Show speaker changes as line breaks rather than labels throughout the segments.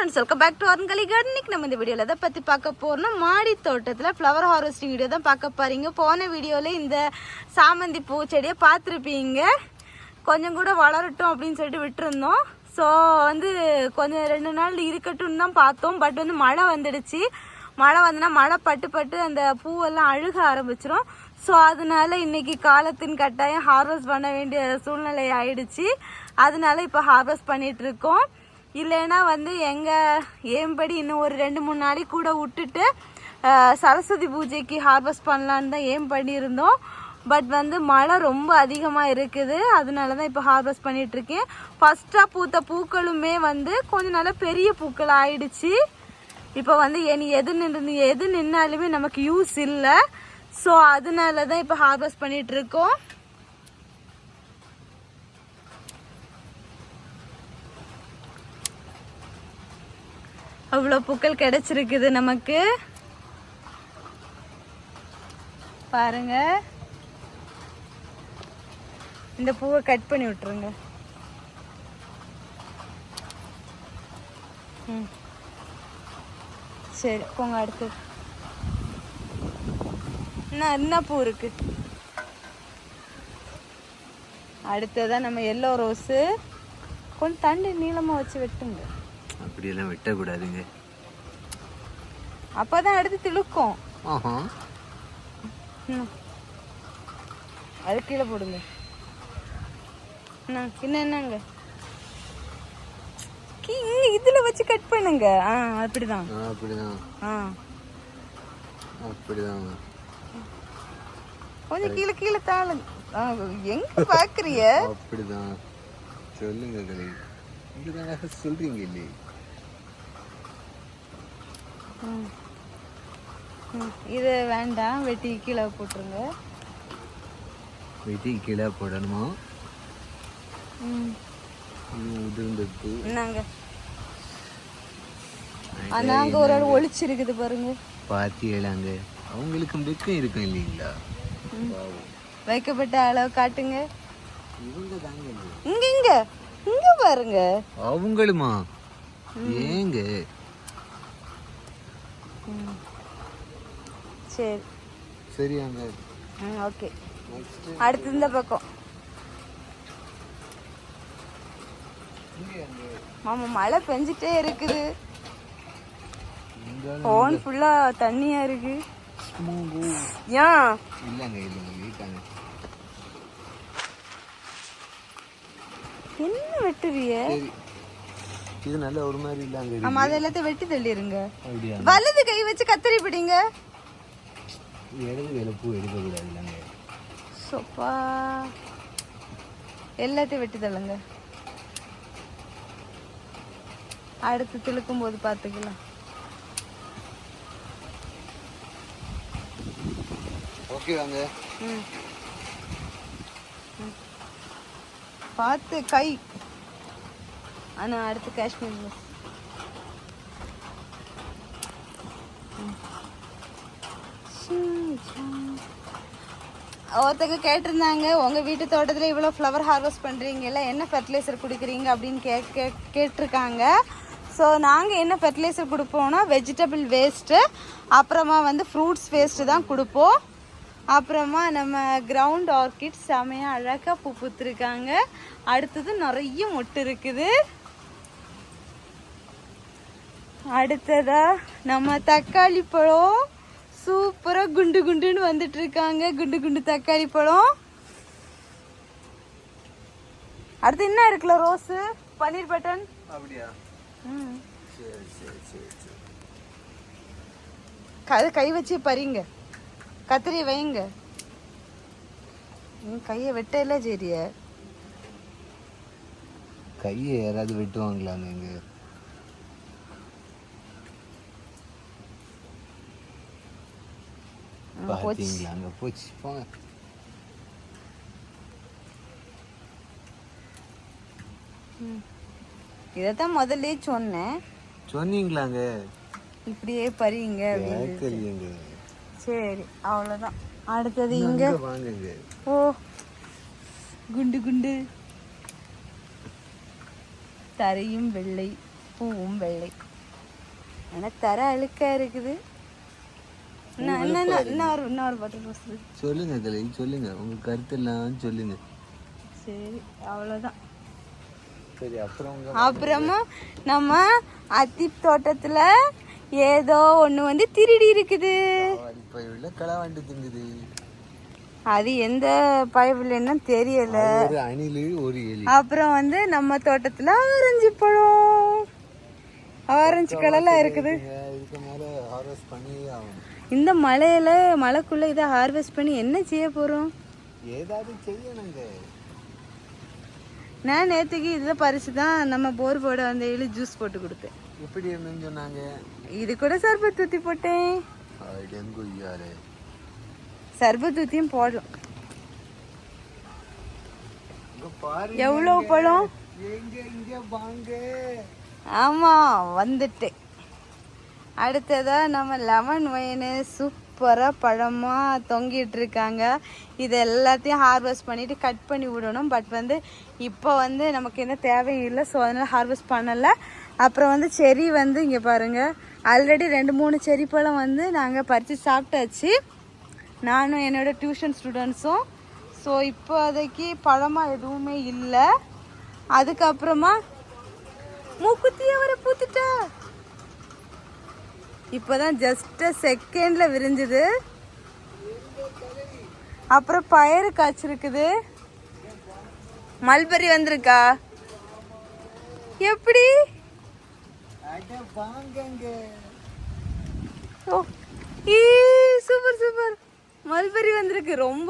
Friends, welcome back to Arunkali garden. இன்னைக்கு நம்ம இந்த வீடியோவில் எதை பற்றி பார்க்க போகிறோம்னா, மாடி தோட்டத்தில் ஃப்ளவர் ஹார்வெஸ்டிங் வீடியோ தான் பார்க்க போகிறீங்க. போன வீடியோவில் இந்த சாமந்தி பூ செடியை பார்த்துருப்பீங்க. கொஞ்சம் கூட வளரட்டும் அப்படின்னு சொல்லிட்டு விட்டுருந்தோம். ஸோ கொஞ்சம் 2 நாள் இருக்கட்டும்னு தான் பார்த்தோம். பட் மழை வந்துடுச்சு. மழை வந்துன்னா மழை பட்டு அந்த பூவெல்லாம் அழுக ஆரம்பிச்சிடும். ஸோ அதனால இன்னைக்கு காலத்தின் கட்டாயம் ஹார்வெஸ்ட் பண்ண வேண்டிய சூழ்நிலை ஆயிடுச்சு. அதனால இப்போ ஹார்வெஸ்ட் பண்ணிட்டு இருக்கோம். இல்லைன்னா எங்கள் ஏம்படி இன்னும் ஒரு 2-3 நாளைக்கு கூட விட்டுட்டு சரஸ்வதி பூஜைக்கு ஹார்வெஸ்ட் பண்ணலான்னு தான் ஏம் பண்ணியிருந்தோம். பட் மழை ரொம்ப அதிகமாக இருக்குது. அதனால தான் இப்போ ஹார்வெஸ்ட் பண்ணிகிட்ருக்கேன். ஃபஸ்ட்டாக பூத்த பூக்களுமே கொஞ்சம் நல்லா பெரிய பூக்கள் ஆயிடுச்சு. இப்போ இனி எது நின்னாலுமே நமக்கு யூஸ் இல்லை. ஸோ அதனால தான் இப்போ ஹார்வெஸ்ட் பண்ணிகிட்ருக்கோம். அவ்வளோ பூக்கள் கிடைச்சிருக்குது நமக்கு. பாருங்க, இந்த பூவை கட் பண்ணி விட்டுருங்க. சரி போங்க. அடுத்து என்ன பூ இருக்கு? அடுத்ததான் நம்ம எல்லோ ரோஸு. கொஞ்சம் தண்டு நீளமாக வச்சு வெட்டுங்க.
அப்படியெல்லாம் வெட்டக்கூடாதுங்க,
அப்பதான் அடுத்து திழுக்கும். அது கீழே போடுங்க. என்னங்க இதுல வச்சு கட் பண்ணுங்க. அப்படிதான் கொஞ்சம் கீழே கீழே தாளுங்க. எங்க பாக்குறிய?
அப்படிதான் சொல்லுங்க. சொல்றீங்க இல்லையே.
இது வேண்டாம், வெட்டி கீழே போட்டுருங்க.
வெட்டி கீழே போடணுமா?
நாங்க நாங்க ஒரு ஆள் ஒளிச்சிருக்குது பாருங்க.
பாத்தியலாங்க, அவங்களுக்கு வெக்கம் இருக்கும் இல்லைங்களா?
வைக்கப்பட்ட அளவு காட்டுங்க. இங்க இங்க இங்க பாருங்க.
அவங்களுமா? ஏங்க?
சரி
சரியாங்க.
ஓகே. அடுத்து இந்த பக்கம். மாமா மழை பெஞ்சிட்டே இருக்குது. போன் ஃபுல்லா தண்ணியா இருக்கு. ஏன் என்ன வெட்டுறிய?
இது நல்ல ஒரு மாதிரி இல்லங்க.
ஆமா, அத எல்லாத்தையும் வெட்டி தள்ளிருங்க. வலது கை வச்சு கத்தரி பிடிங்க.
இடது கையில பூ எடுக்க கூடாது இல்லங்க.
சோப்பா, எல்லாத்தையும் வெட்டி தள்ளுங்க. அடுத்து திழுக்கும் போது பாத்துக்கலாம்.
ஓகே வாங்க.
பார்த்து கை. ஆனா அடுத்து காஷ்மீர் ஒருத்தங்க கேட்டிருந்தாங்க, உங்க வீட்டு தோட்டத்துல இவ்வளவு ஃப்ளவர் ஹார்வெஸ்ட் பண்றீங்கல்ல, என்ன ஃபெர்டிலைசர் குடிக்கிறீங்க அப்படின்னு கேட்டிருக்காங்க. ஸோ நாங்கள் என்ன ஃபெர்டிலைசர் கொடுப்போம்னா, வெஜிடபிள் வேஸ்ட்டு, அப்புறமா ஃப்ரூட்ஸ் வேஸ்ட்டு தான் கொடுப்போம். அப்புறமா நம்ம கிரவுண்ட் ஆர்கிட் செமையாக அழகாக பூ பூத்துருக்காங்க. அடுத்தது நிறைய மொட்டு இருக்குது. அடுத்ததா நம்ம தக்காளி பழம் சூப்பராக குண்டு குண்டுன்னு வந்துட்டு இருக்காங்க. குண்டு குண்டு தக்காளி பழம். அடுத்து என்ன இருக்குல்ல, ரோஸு, பன்னீர் பட்டன்.
அப்படியா?
கை வச்சு பறிங்க, கத்திரி வைங்க. கையை வெட்டல. சரியா?
கையை யாராவது வெட்டுவாங்களா? நீங்க பாத்தீங்களா? போச்சு போங்க.
இதத்தான் முதல்ல சொன்னேன்.
சொன்னீங்களாங்க?
இப்படியே பறிங்க. சரி, அவ்வளவுதான். அடுத்தது இங்க
வாங்குங்க.
ஓ, குண்டு குண்டு. தரையும் வெள்ளை, பூவும் வெள்ளை. எனக்கு தர அழுக்கா இருக்குது. இன்னொரு பட்டன் ரோஸ் இருக்கு.
சொல்லுங்க கலை, சொல்லுங்க உங்க கருத்தெல்லாம் சொல்லுங்க.
சரி அவ்வளோதான்.
சரி
அப்புறமா நம்ம அத்தி தோட்டத்துல ஏதோ ஒண்ணு வந்து திருடி இருக்குது.
களவாண்டு திங்குது.
அது எந்த பைபிள்னு தெரியல.
ஒரு அணிலு ஒரு எலி.
அப்புறம் வந்து நம்ம தோட்டத்துல ஆரஞ்சு பழம், ஆரஞ்சு கலர்ல இருக்குது.
இதுக்கு மேல ஹார்வெஸ்ட் பண்ணி ஆகணும்.
இந்த மழைக்குள்ள இதை ஹார்வெஸ்ட் பண்ணி என்ன செய்ய போறோம்?
ஏதாவது செய்யணுங்க.
நான் நேற்றுக்கு இதில் பறிச்சு தான் நம்ம போர் போட வந்த எலி ஜூஸ் போட்டு கொடுத்தேன்.
எப்படி இருந்துன்னு சொன்னாங்க. இது
கூட சர்பத் ஊற்றி போட்டேன். சர்பத் ஊற்றியும் போடலாம். எவ்வளோ பழம்? ஆமாம் வந்துட்டேன். அடுத்ததா நம்ம லெமன் ஒயின் சூப்பராக பழமாக தொங்கிட்டு இருக்காங்க. இது எல்லாத்தையும் ஹார்வெஸ்ட் பண்ணிவிட்டு கட் பண்ணி விடணும். பட் வந்து இப்போ வந்து நமக்கு எந்த தேவையும் இல்லை, ஸோ அதனால் ஹார்வெஸ்ட் பண்ணலை. அப்புறம் வந்து செரி வந்து இங்கே பாருங்கள், ஆல்ரெடி 2-3 செரி பழம் வந்து நாங்கள் பறித்து சாப்பிட்டாச்சு, நானும் என்னோடய டியூஷன் ஸ்டூடெண்ட்ஸும். ஸோ இப்போதைக்கு பழமாக எதுவுமே இல்லை. அதுக்கப்புறமா மூக்குத்தியை வர பூத்துட்டா. இப்போதான் ஜஸ்ட் செகண்டில் விரிஞ்சுது. அப்புறம் பயறு காய்ச்சிருக்குது. மல்பெரி வந்திருக்கா? எப்படி? ஓ சூப்பர் சூப்பர், மல்பெரி வந்திருக்கு. ரொம்ப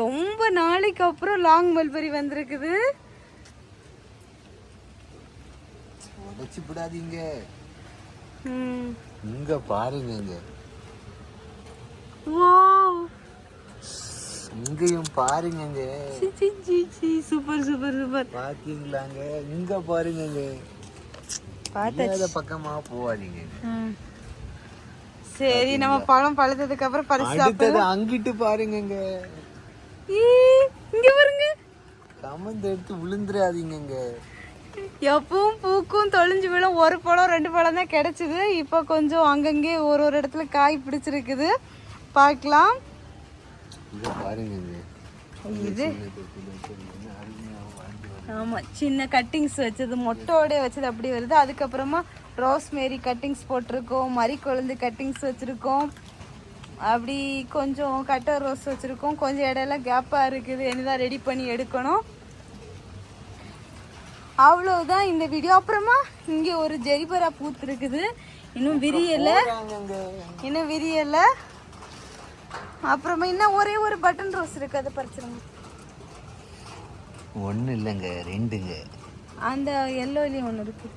ரொம்ப நாளைக்கு அப்புறம் லாங் மல்பெரி வந்திருக்குது.
இங்க பாருங்க, இங்கேயும் பாருங்க.
Super super super.
பாத்தீங்களாங்க, இங்க பாருங்க. பார்த்தாத பக்கமா போவாதீங்க.
சரி நம்ம பழம் பழுத்ததுக்கு அப்புறம் பறிச்சு சாப்பிடுவோம்.
அங்கிட்டு பாருங்க,
இங்க பாருங்க.
கமந்து எடுத்து விழுந்துடாதீங்க.
எப்பவும் பூக்கும் தொலைஞ்சு விழும். ஒரு பழம் 2 பழம் தான் கிடைச்சிது. இப்போ கொஞ்சம் அங்கங்கே ஒரு இடத்துல காய் பிடிச்சிருக்குது, பார்க்கலாம். இது ஆமாம், சின்ன கட்டிங்ஸ் வச்சது, மொட்டோட வச்சது அப்படி வருது. அதுக்கப்புறமா ரோஸ்மேரி கட்டிங்ஸ் போட்டிருக்கோம், மரி கொழுந்து கட்டிங்ஸ் வச்சுருக்கோம், அப்படி கொஞ்சம் கட்டர் ரோஸ் வச்சுருக்கோம். கொஞ்சம் இடையெல்லாம் கேப்பாக இருக்குது, என்னதான் ரெடி பண்ணி எடுக்கணும். அவ்வளவுதான் இந்த வீடியோ. அப்புறமா இங்கே ஒரு ஜெரிபரா பூத்து இருக்குது, இன்னும் விரியல. அப்புறமா இன்னும் ஒரே ஒரு பட்டன் ரோஸ் இருக்கு, அதை பறிச்சிருங்க.
ஒண்ணு இல்லைங்க, 2ங்க.
அந்த எல்லோலையும் ஒன்று இருக்கு.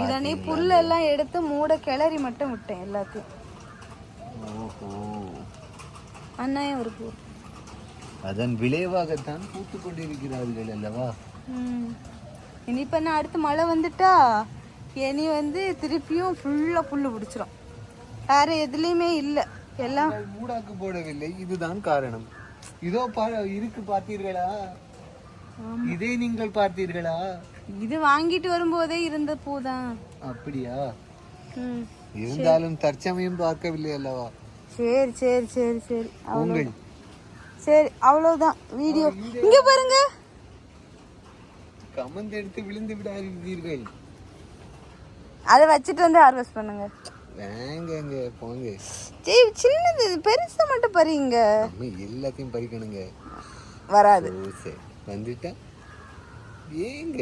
இதனே புல்லெல்லாம் எடுத்து மூட கிளறி மட்டும் விட்டேன் எல்லாத்தையும். அண்ணாயும் ஒரு பூ.
அதன் விளைவாகத்தான் பூத்து கொண்டிருக்கிறார்கள் அல்லவா.
இனி இப்போ நான் அடுத்து மழை வந்துட்டா இனி வந்து திருப்பியும் ஃபுல்லாக புல்லு பிடிச்சிரும். வேற எதுலேயுமே இல்லை, எல்லாம்
மூடாக்கு போடவில்லை. இதுதான் காரணம். இதோ இருக்கு, பார்த்தீர்களா? இதை நீங்கள் பார்த்தீர்களா?
இது வாங்கிட்டு வரும்போதே இருந்த பூதான்.
அப்படியா? இருந்தாலும் தற்சமயம் பார்க்கவில்லை அல்லவா.
சரி சரி சரி சரி சரி, அவ்வளவுதான் வீடியோ. இங்க பாருங்க,
கமந்து எடுத்து விழுந்து விடாதீர்கள்.
அதை வச்சுட்டு வந்து ஹார்வெஸ்ட் பண்ணுங்க.
வேங்கங்க போங்க.
சரி, சின்னது பெருசா மட்டும் பறிங்க.
எல்லாத்தையும் பறிக்கணுங்க.
வராது.
வந்துட்டா ஏங்க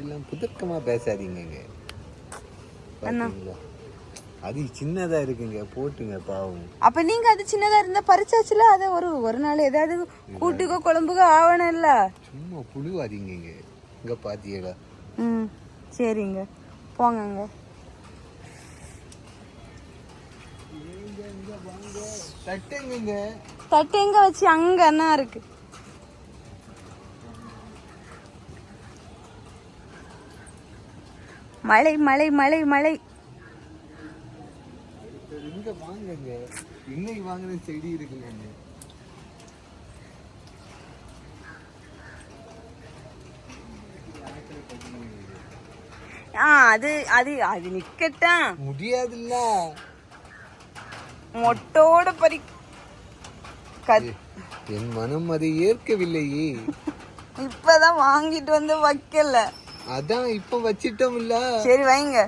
எல்லாம் புதக்கமா பேசாதீங்க. அது சின்னதா இருக்குங்க, போட்டுங்க பாவம்.
அப்ப நீங்க அது சின்னதா இருந்தா பறிச்சாச்சுல, அதை ஒரு நாள் ஏதாவது கூட்டுக்கோ குழம்புக்கோ ஆவணும் இல்ல.
சும்மா புழுவாதீங்க. இங்க பாத்தீங்களா?
சரிங்க, போங்க. தட்டு எங்க வச்சு? அங்க அண்ணா இருக்கு. மழை மழை மழை மழை.
இங்க வாங்குங்க, இன்னைக்கு வாங்குற செடி இருக்குங்க.
அது அது அது நிக்கட்டான்
முடியாதுல்ல.
மொட்டோட பறி
என் மனம் அதை ஏற்கவில்லையே.
இப்பதான் வாங்கிட்டு வந்து வைக்கல.
அதான் இப்ப வச்சிட்டோம்ல.
சரி வைங்க.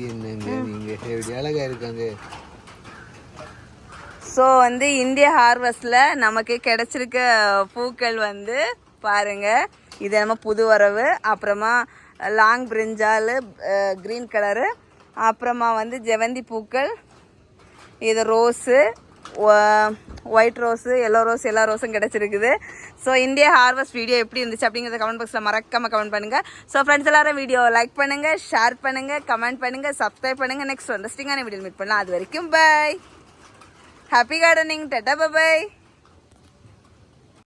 என்னங்க நீங்க எப்படி அழகா இருக்காங்க.
ஸோ வந்து இந்தியா ஹார்வெஸ்ட்ல நமக்கு கிடைச்சிருக்க பூக்கள் வந்து பாருங்க. இது நம்ம புது வரவு. அப்புறமா லாங் பிரிஞ்சால் க்ரீன் கலரு. அப்புறமா வந்து ஜெவந்தி பூக்கள். இது rose, white rose, yellow rose, எல்லா ரோஸும் கிடச்சிருக்குது. ஸோ இந்தியா ஹார்வெஸ்ட் வீடியோ எப்படி இருந்துச்சு அப்படிங்கிறத கமெண்ட் பாக்ஸில் மறக்காமல் கமெண்ட் பண்ணுங்கள். ஸோ ஃப்ரெண்ட்ஸ் எல்லாரும் வீடியோ லைக் பண்ணுங்கள், ஷேர் பண்ணுங்கள், கமெண்ட் பண்ணுங்கள், சப்ஸ்கிரைப் பண்ணுங்கள். நெக்ஸ்ட் இன்ட்ரெஸ்டிங்கான வீடியோ மீட் பண்ணலாம். அது வரைக்கும் bye. Happy gardening. Tata by.